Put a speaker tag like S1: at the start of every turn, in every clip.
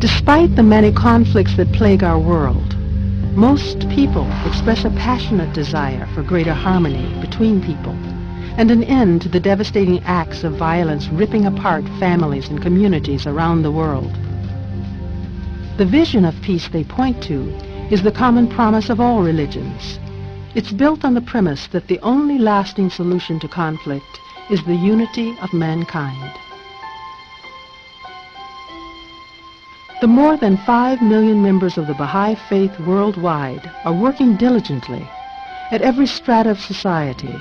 S1: Despite the many conflicts that plague our world, most people express a passionate desire for greater harmony between people and an end to the devastating acts of violence ripping apart families and communities around the world. The vision of peace they point to is the common promise of all religions. It's built on the premise that the only lasting solution to conflict is the unity of mankind. The more than 5 million members of the Baha'i Faith worldwide are working diligently at every strata of society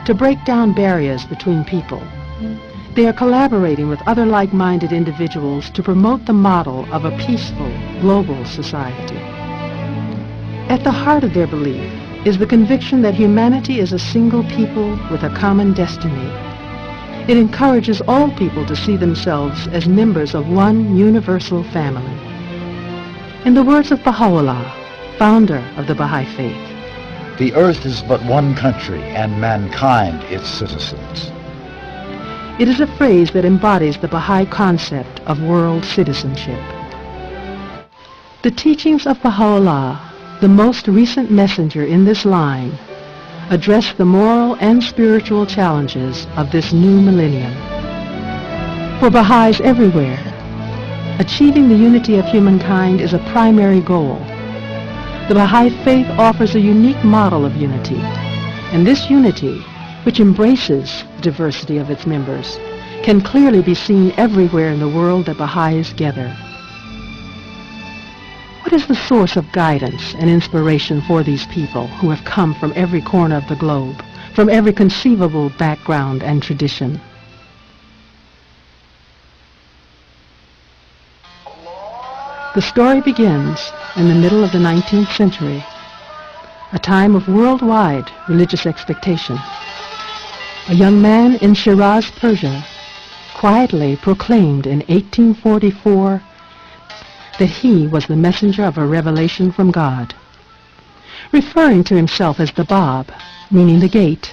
S1: to break down barriers between people. They are collaborating with other like-minded individuals to promote the model of a peaceful, global society. At the heart of their belief is the conviction that humanity is a single people with a common destiny. It encourages all people to see themselves as members of one universal family. In the words of Baha'u'llah, founder of the Baha'i Faith,
S2: "The earth is but one country, and mankind its citizens."
S1: it is a phrase that embodies the Baha'i concept of world citizenship. The teachings of Baha'u'llah, the most recent messenger in this line, address the moral and spiritual challenges of this new millennium. For Baha'is everywhere, achieving the unity of humankind is a primary goal. The Baha'i Faith offers a unique model of unity, and this unity, which embraces the diversity of its members, can clearly be seen everywhere in the world that Baha'is gather. What is the source of guidance and inspiration for these people who have come from every corner of the globe, from every conceivable background and tradition? The story begins in the middle of the 19th century, a time of worldwide religious expectation. A young man in Shiraz, Persia, quietly proclaimed in 1844 that he was the messenger of a revelation from God. Referring to himself as the Bab, meaning the gate,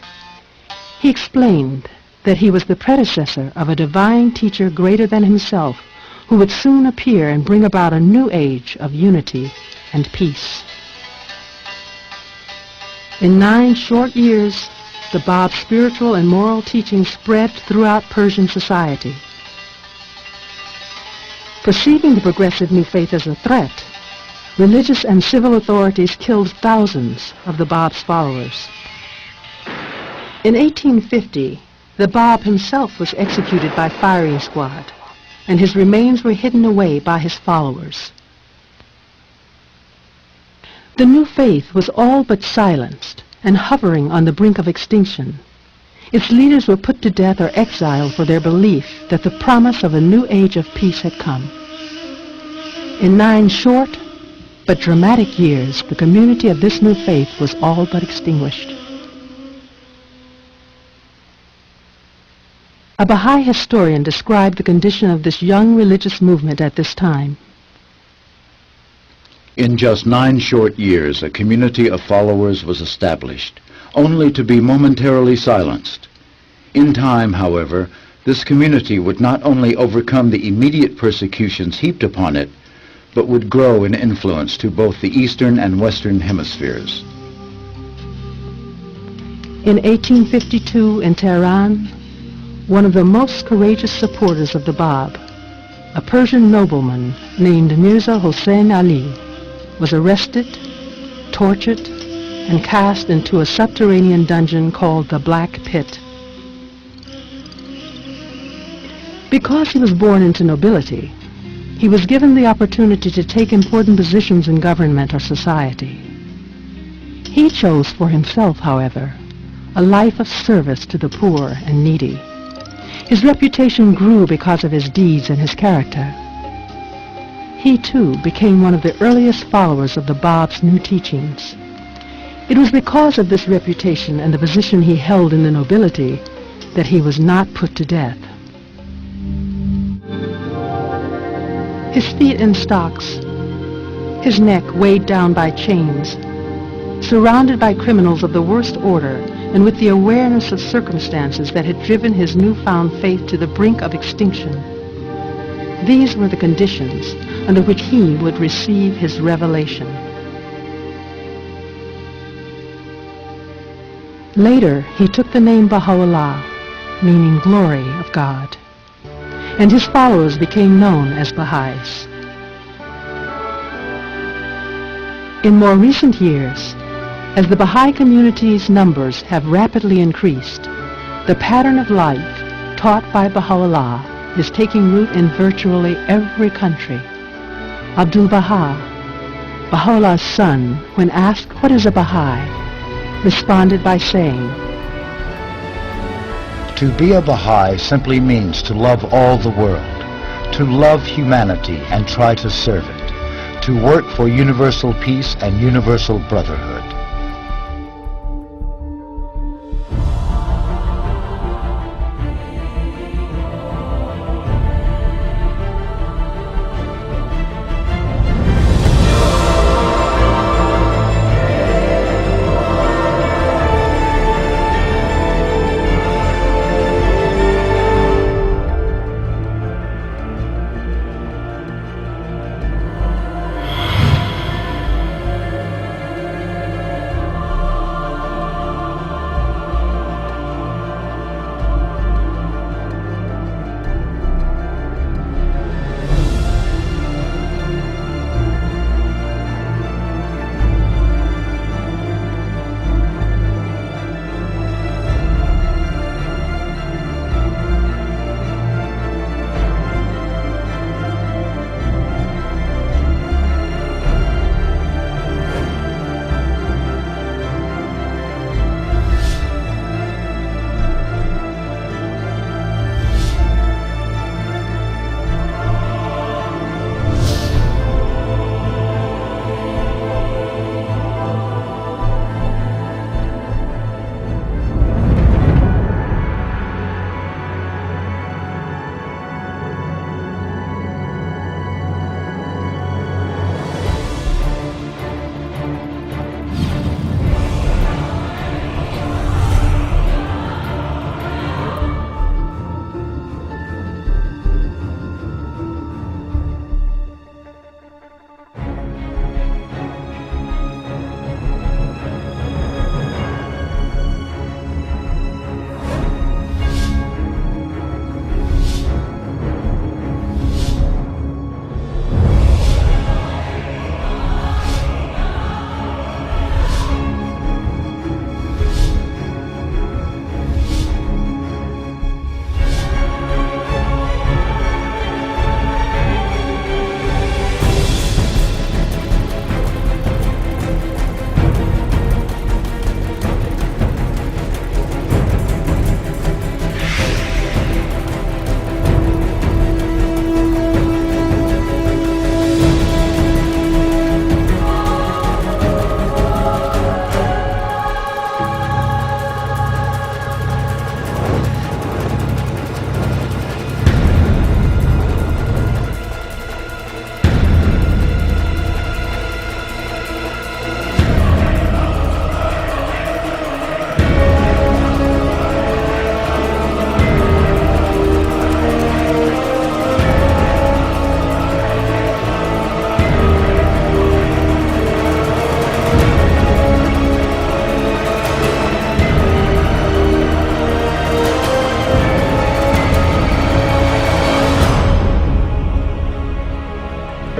S1: he explained that he was the predecessor of a divine teacher greater than himself, who would soon appear and bring about a new age of unity and peace. In 9 short years, the Bab's spiritual and moral teachings spread throughout Persian society. Perceiving the progressive new faith as a threat, religious and civil authorities killed thousands of the Bab's followers. In 1850, the Bab himself was executed by firing squad, and his remains were hidden away by his followers. The new faith was all but silenced and hovering on the brink of extinction. Its leaders were put to death or exiled for their belief that the promise of a new age of peace had come. In 9 short but dramatic years, the community of this new faith was all but extinguished. A Baha'i historian described the condition of this young religious movement at this time.
S3: In just 9 short years, a community of followers was established, only to be momentarily silenced. In time, however, this community would not only overcome the immediate persecutions heaped upon it, but would grow in influence to both the Eastern and Western hemispheres.
S1: In 1852 in Tehran, one of the most courageous supporters of the Bab, a Persian nobleman named Mirza Hossein Ali, was arrested, tortured, and cast into a subterranean dungeon called the Black Pit. Because he was born into nobility, he was given the opportunity to take important positions in government or society. He chose for himself, however, a life of service to the poor and needy. His reputation grew because of his deeds and his character. He, too, became one of the earliest followers of the Bab's new teachings. It was because of this reputation and the position he held in the nobility that he was not put to death. His feet in stocks, his neck weighed down by chains, surrounded by criminals of the worst order, and with the awareness of circumstances that had driven his newfound faith to the brink of extinction, These were the conditions under which he would receive his revelation. Later, he took the name Baha'u'llah, meaning glory of God, and his followers became known as Baha'is. In more recent years, as the Baha'i community's numbers have rapidly increased, the pattern of life taught by Baha'u'llah is taking root in virtually every country. Abdul-Baha, Baha'u'llah's son, when asked what is a Baha'i, responded by saying,
S2: To be a Baha'i simply means to love all the world, to love humanity and try to serve it, to work for universal peace and universal brotherhood.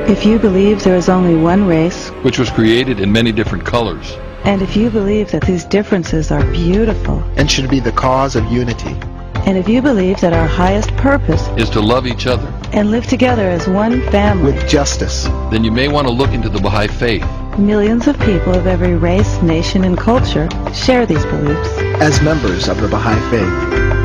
S4: If you believe there is only one race,
S5: which was created in many different colors,
S4: and if you believe that these differences are beautiful,
S6: and should be the cause of unity,
S4: and if you believe that our highest purpose
S5: is to love each other
S4: and live together as one family,
S6: with justice,
S5: then you may want to look into the Baha'i faith.
S4: Millions of people of every race, nation, and culture share these beliefs.
S6: As members of the Baha'i faith,